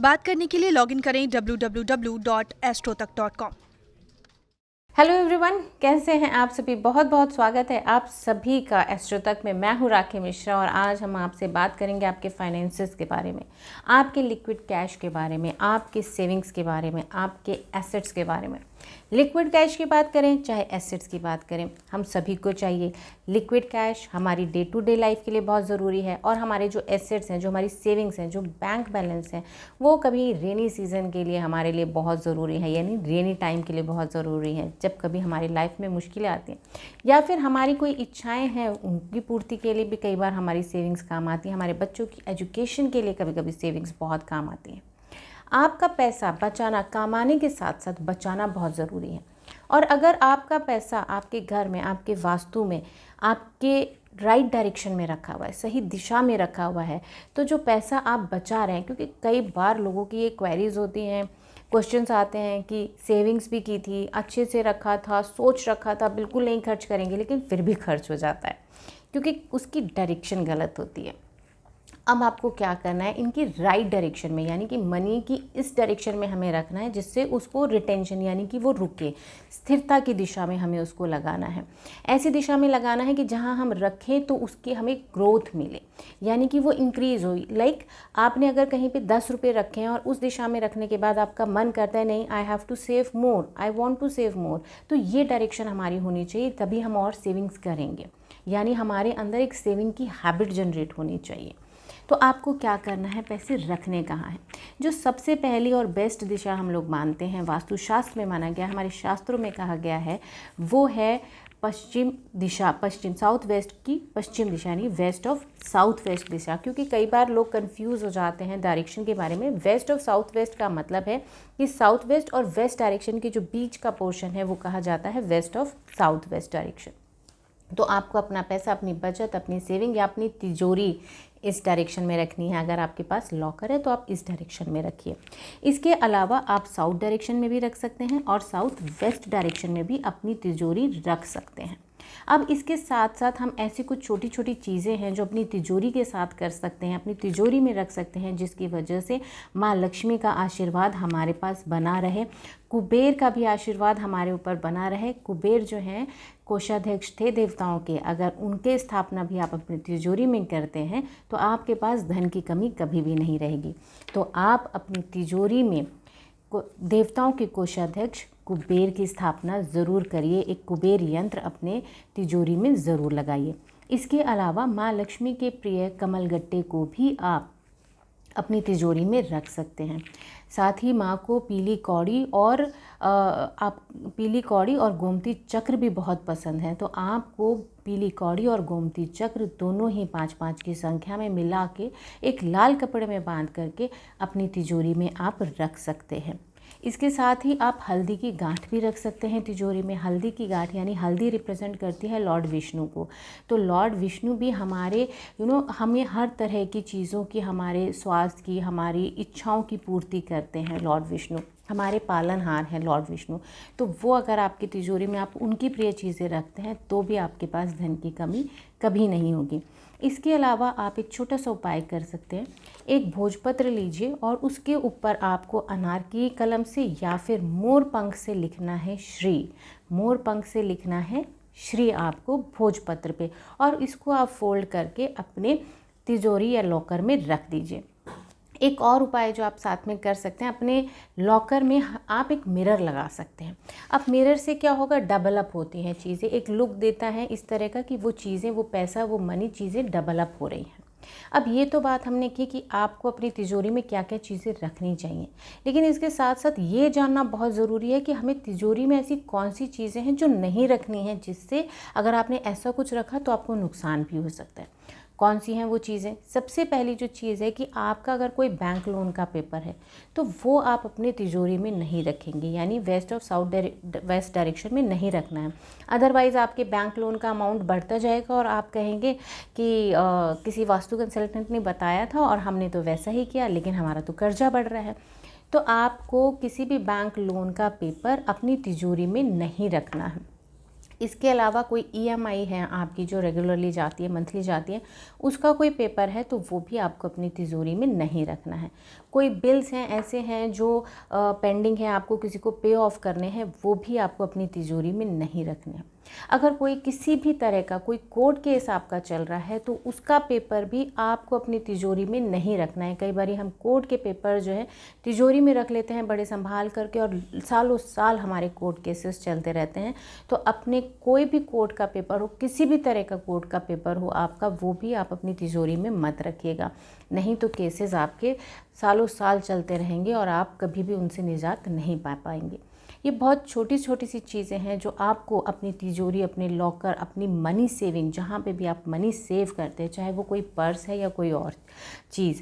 बात करने के लिए लॉगिन करें www.astrotak.com। हेलो एवरीवन, कैसे हैं आप सभी। बहुत बहुत स्वागत है आप सभी का एस्ट्रो तक में। मैं हूं राखी मिश्रा और आज हम आपसे बात करेंगे आपके फाइनेंसेस के बारे में, आपके लिक्विड कैश के बारे में, आपके सेविंग्स के बारे में, आपके एसेट्स के बारे में। लिक्विड कैश की बात करें चाहे एसेट्स की बात करें, हम सभी को चाहिए। लिक्विड कैश हमारी डे टू डे लाइफ के लिए बहुत ज़रूरी है और हमारे जो एसेट्स हैं, जो हमारी सेविंग्स हैं, जो बैंक बैलेंस हैं, वो कभी रेनी सीज़न के लिए हमारे लिए बहुत ज़रूरी है, यानी रेनी टाइम के लिए बहुत ज़रूरी है। जब कभी हमारी लाइफ में मुश्किलें आती हैं या फिर हमारी कोई इच्छाएं हैं, उनकी पूर्ति के लिए भी कई बार हमारी सेविंग्स काम आती है। हमारे बच्चों की एजुकेशन के लिए कभी कभी सेविंग्स बहुत काम आती हैं। आपका पैसा बचाना, कमाने के साथ साथ बचाना बहुत ज़रूरी है। और अगर आपका पैसा आपके घर में, आपके वास्तु में, आपके राइट डायरेक्शन में रखा हुआ है, सही दिशा में रखा हुआ है, तो जो पैसा आप बचा रहे हैं, क्योंकि कई बार लोगों की ये क्वेरीज होती हैं, क्वेश्चंस आते हैं कि सेविंग्स भी की थी, अच्छे से रखा था, सोच रखा था बिल्कुल नहीं खर्च करेंगे, लेकिन फिर भी खर्च हो जाता है क्योंकि उसकी डायरेक्शन गलत होती है। अब आपको क्या करना है, इनकी राइट डायरेक्शन में, यानी कि मनी की इस डायरेक्शन में हमें रखना है जिससे उसको रिटेंशन, यानी कि वो रुके, स्थिरता की दिशा में हमें उसको लगाना है। ऐसी दिशा में लगाना है कि जहां हम रखें तो उसकी हमें ग्रोथ मिले, यानी कि वो इंक्रीज़ हो। लाइक आपने अगर कहीं पे 10 रुपये रखे हैं और उस दिशा में रखने के बाद आपका मन करता है नहीं, I have to save more, I want to save more, तो ये डायरेक्शन हमारी होनी चाहिए, तभी हम और सेविंग्स करेंगे। यानी हमारे अंदर एक सेविंग की हैबिट जनरेट होनी चाहिए। तो आपको क्या करना है, पैसे रखने कहाँ हैं। जो सबसे पहली और बेस्ट दिशा हम लोग मानते हैं, वास्तुशास्त्र में माना गया, हमारे शास्त्रों में कहा गया है, वो है पश्चिम दिशा, पश्चिम साउथ वेस्ट की पश्चिम दिशा, यानी वेस्ट ऑफ साउथ वेस्ट दिशा। क्योंकि कई बार लोग कंफ्यूज हो जाते हैं डायरेक्शन के बारे में। वेस्ट ऑफ साउथ वेस्ट का मतलब है कि साउथ वेस्ट और वेस्ट डायरेक्शन की जो बीच का पोर्शन है वो कहा जाता है west of south west direction. तो आपको अपना पैसा, अपनी बचत, अपनी सेविंग या अपनी तिजोरी इस डायरेक्शन में रखनी है। अगर आपके पास लॉकर है तो आप इस डायरेक्शन में रखिए। इसके अलावा आप साउथ डायरेक्शन में भी रख सकते हैं और साउथ वेस्ट डायरेक्शन में भी अपनी तिजोरी रख सकते हैं। अब इसके साथ साथ हम ऐसी कुछ छोटी छोटी चीज़ें हैं जो अपनी तिजोरी के साथ कर सकते हैं, अपनी तिजोरी में रख सकते हैं, जिसकी वजह से माँ लक्ष्मी का आशीर्वाद हमारे पास बना रहे, कुबेर का भी आशीर्वाद हमारे ऊपर बना रहे। कुबेर जो हैं कोषाध्यक्ष थे देवताओं के, अगर उनके स्थापना भी आप अपनी तिजोरी में करते हैं तो आपके पास धन की कमी कभी भी नहीं रहेगी। तो आप अपनी तिजोरी में देवताओं के कोषाध्यक्ष कुबेर की स्थापना ज़रूर करिए। एक कुबेर यंत्र अपने तिजोरी में ज़रूर लगाइए। इसके अलावा माँ लक्ष्मी के प्रिय कमलगट्टे को भी आप अपनी तिजोरी में रख सकते हैं। साथ ही माँ को पीली कौड़ी और गोमती चक्र भी बहुत पसंद है। तो आपको पीली कौड़ी और गोमती चक्र दोनों ही 5-5 की संख्या में मिला के एक लाल कपड़े में बांध करके अपनी तिजोरी में आप रख सकते हैं। इसके साथ ही आप हल्दी की गांठ भी रख सकते हैं तिजोरी में। हल्दी की गांठ, यानी हल्दी रिप्रेजेंट करती है लॉर्ड विष्णु को। तो लॉर्ड विष्णु भी हमारे हमें हर तरह की चीज़ों की, हमारे स्वास्थ्य की, हमारी इच्छाओं की पूर्ति करते हैं। लॉर्ड विष्णु हमारे पालनहार हैं लॉर्ड विष्णु। तो वो अगर आपकी तिजोरी में आप उनकी प्रिय चीज़ें रखते हैं तो भी आपके पास धन की कमी कभी नहीं होगी। इसके अलावा आप एक छोटा सा उपाय कर सकते हैं। एक भोजपत्र लीजिए और उसके ऊपर आपको अनार की कलम से या फिर मोर पंख से लिखना है श्री। मोर पंख से लिखना है श्री आपको भोजपत्र पे, और इसको आप फोल्ड करके अपने तिजोरी या लॉकर में रख दीजिए। एक और उपाय जो आप साथ में कर सकते हैं, अपने लॉकर में आप एक मिरर लगा सकते हैं। अब मिरर से क्या होगा, डबल अप होती हैं चीज़ें, एक लुक देता है इस तरह का कि वो चीज़ें, वो पैसा, वो मनी चीज़ें डबल अप हो रही हैं। अब ये तो बात हमने की कि आपको अपनी तिजोरी में क्या क्या चीज़ें रखनी चाहिए, लेकिन इसके साथ साथ ये जानना बहुत ज़रूरी है कि हमें तिजोरी में ऐसी कौन सी चीज़ें हैं जो नहीं रखनी हैं, जिससे अगर आपने ऐसा कुछ रखा तो आपको नुकसान भी हो सकता है। कौन सी हैं वो चीज़ें। सबसे पहली जो चीज़ है कि आपका अगर कोई बैंक लोन का पेपर है तो वो आप अपने तिजोरी में नहीं रखेंगे, यानी west of south west direction में नहीं रखना है। अदरवाइज़ आपके बैंक लोन का अमाउंट बढ़ता जाएगा और आप कहेंगे कि किसी वास्तु कंसल्टेंट ने बताया था और हमने तो वैसा ही किया, लेकिन हमारा तो कर्जा बढ़ रहा है। तो आपको किसी भी बैंक लोन का पेपर अपनी तिजोरी में नहीं रखना है। इसके अलावा कोई ईएमआई है आपकी जो रेगुलरली जाती है, मंथली जाती है, उसका कोई पेपर है तो वो भी आपको अपनी तिजोरी में नहीं रखना है। कोई बिल्स हैं ऐसे हैं जो पेंडिंग है, आपको किसी को पे ऑफ करने हैं, वो भी आपको अपनी तिजोरी में नहीं रखने हैं। अगर कोई किसी भी तरह का कोई कोर्ट केस आपका चल रहा है तो उसका पेपर भी आपको अपनी तिजोरी में नहीं रखना है। कई बार हम कोर्ट के पेपर जो है तिजोरी में रख लेते हैं बड़े संभाल करके, और सालों साल हमारे कोर्ट केसेस चलते रहते हैं। तो अपने कोई भी कोर्ट का पेपर हो, किसी भी तरह का कोर्ट का पेपर हो आपका, वो भी आप अपनी तिजोरी में मत रखिएगा, नहीं तो केसेस आपके सालों साल चलते रहेंगे और आप कभी भी उनसे निजात नहीं पा पाएंगे। ये बहुत छोटी छोटी सी चीज़ें हैं जो आपको अपनी तिजोरी, अपने लॉकर, अपनी मनी सेविंग, जहाँ पे भी आप मनी सेव करते हैं, चाहे वो कोई पर्स है या कोई और चीज़,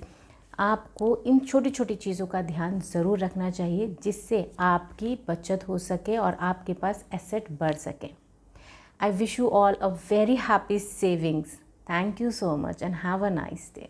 आपको इन छोटी छोटी चीज़ों का ध्यान ज़रूर रखना चाहिए, जिससे आपकी बचत हो सके और आपके पास एसेट बढ़ सके। I wish you all a very happy savings. Thank you so much and have a nice day.